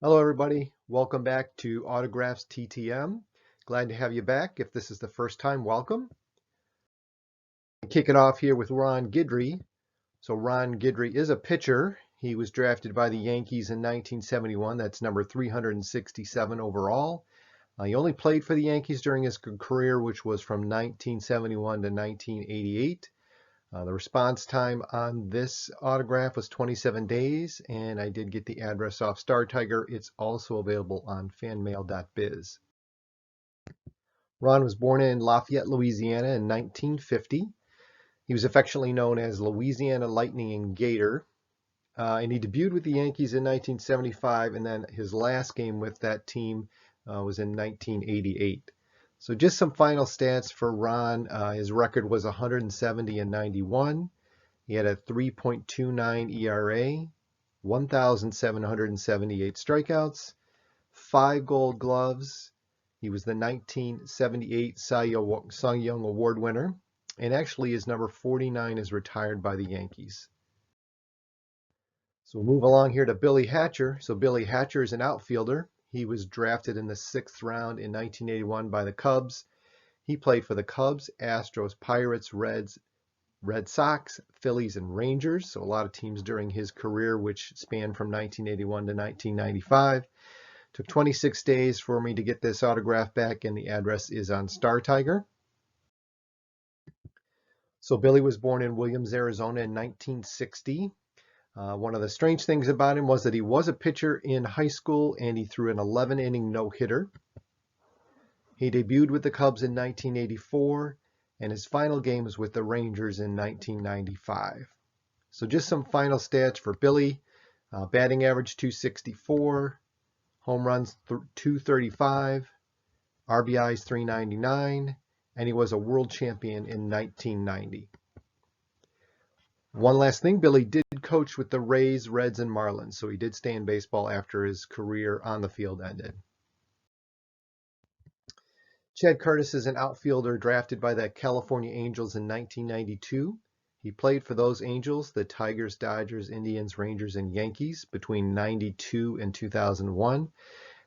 Hello, everybody. Welcome back to Autographs TTM. Glad to have you back. If this is the first time, welcome. Kick it off here with Ron Guidry. So Ron Guidry is a pitcher. He was drafted by the Yankees in 1971. That's number 367 overall. He only played for the Yankees during his career, which was from 1971 to 1988. The response time on this autograph was 27 days, and I did get the address off Star Tiger. It's also available on fanmail.biz. Ron was born in Lafayette, Louisiana in 1950. He was affectionately known as Louisiana Lightning and Gator, and he debuted with the Yankees in 1975, and then his last game with that team was in 1988. So just some final stats for Ron. His record was 170 and 91. He had a 3.29 ERA, 1,778 strikeouts, 5 Gold Gloves. He was the 1978 Cy Young Award winner, and actually his number 49 is retired by the Yankees. So we'll move along here to Billy Hatcher. So Billy Hatcher is an outfielder. He was drafted in the 6th round in 1981 by the Cubs. He played for the Cubs, Astros, Pirates, Reds, Red Sox, Phillies, and Rangers. So a lot of teams during his career, which spanned from 1981 to 1995. Took 26 days for me to get this autograph back, and the address is on Star Tiger. So Billy was born in Williams, Arizona in 1960. One of the strange things about him was that he was a pitcher in high school, and he threw an 11-inning no-hitter. He debuted with the Cubs in 1984, and his final game was with the Rangers in 1995. So just some final stats for Billy. Batting average 264, home runs 235, RBIs 399, and he was a world champion in 1990. One last thing, Billy did coach with the Rays, Reds, and Marlins, so he did stay in baseball after his career on the field ended. Chad Curtis is an outfielder drafted by the California Angels in 1992. He played for those Angels, the Tigers, Dodgers, Indians, Rangers, and Yankees between 92 and 2001.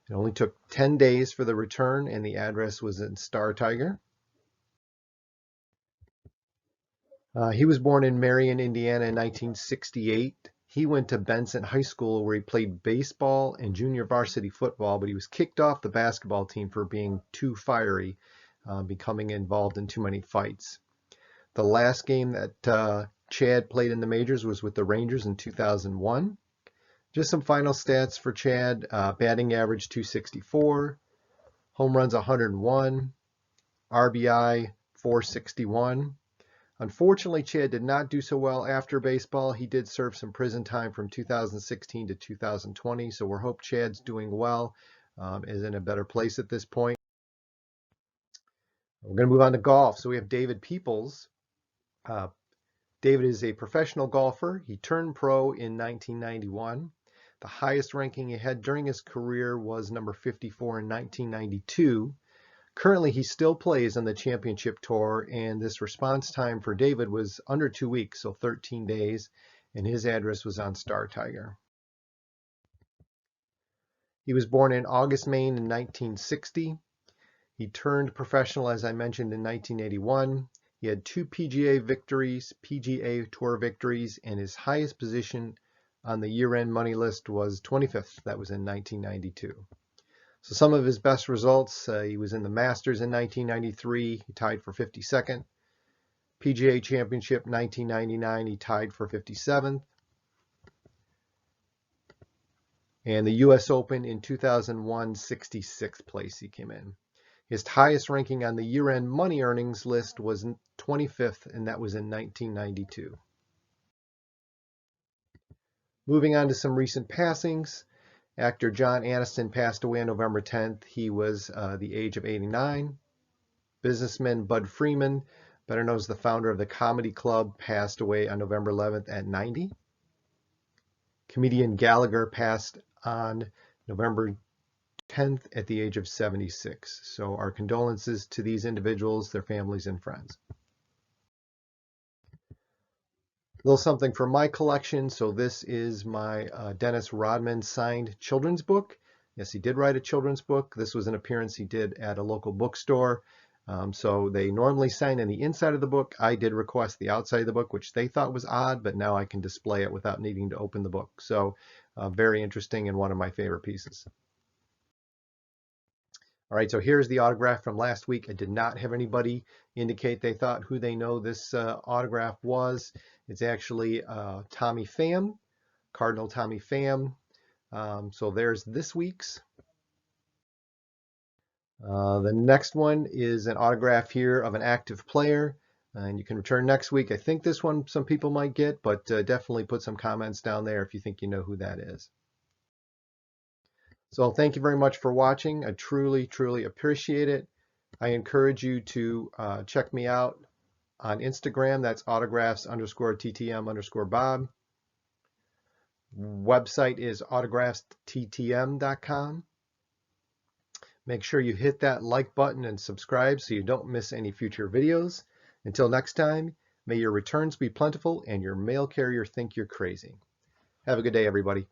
It only took 10 days for the return, and the address was in Star Tiger. He was born in Marion, Indiana in 1968. He went to Benson High School where he played baseball and junior varsity football, but he was kicked off the basketball team for being too fiery, becoming involved in too many fights. The last game that Chad played in the majors was with the Rangers in 2001. Just some final stats for Chad. Batting average 264, home runs 101, RBI 461. Unfortunately, Chad did not do so well after baseball. He did serve some prison time from 2016 to 2020, so we hope Chad's doing well, is in a better place at this point. We're going to move on to golf. So we have David Peoples. David is a professional golfer. He turned pro in 1991. The highest ranking he had during his career was number 54 in 1992. Currently, he still plays on the championship tour, and this response time for David was under 2 weeks, so 13 days, and his address was on Star Tiger. He was born in August, Maine in 1960. He turned professional, as I mentioned, in 1981. He had 2 PGA victories, PGA Tour victories, and his highest position on the year-end money list was 25th. That was in 1992. So some of his best results, he was in the Masters in 1993, he tied for 52nd. PGA Championship 1999, he tied for 57th. And the US Open in 2001, 66th place he came in. His highest ranking on the year-end money earnings list was 25th, and that was in 1992. Moving on to some recent passings. Actor John Aniston passed away on November 10th. He was the age of 89. Businessman Bud Freeman, better known as the founder of the Comedy Club, passed away on November 11th at 90. Comedian Gallagher passed on November 10th at the age of 76. So our condolences to these individuals, their families, and friends. A little something from my collection. So this is my Dennis Rodman signed children's book. Yes, he did write a children's book. This was an appearance he did at a local bookstore. So they normally sign in the inside of the book. I did request the outside of the book, which they thought was odd, but now I can display it without needing to open the book. So very interesting and one of my favorite pieces. All right, so here's the autograph from last week. I did not have anybody indicate they thought who they know this autograph was. It's actually Tommy Pham, Cardinal Tommy Pham. So there's this week's. The next one is an autograph here of an active player, and you can return next week. I think this one some people might get, but definitely put some comments down there if you think you know who that is. So thank you very much for watching. I truly, truly appreciate it. I encourage you to check me out on Instagram. That's autographs_TTM_Bob. Website is autographsttm.com. Make sure you hit that like button and subscribe so you don't miss any future videos. Until next time, may your returns be plentiful and your mail carrier think you're crazy. Have a good day, everybody.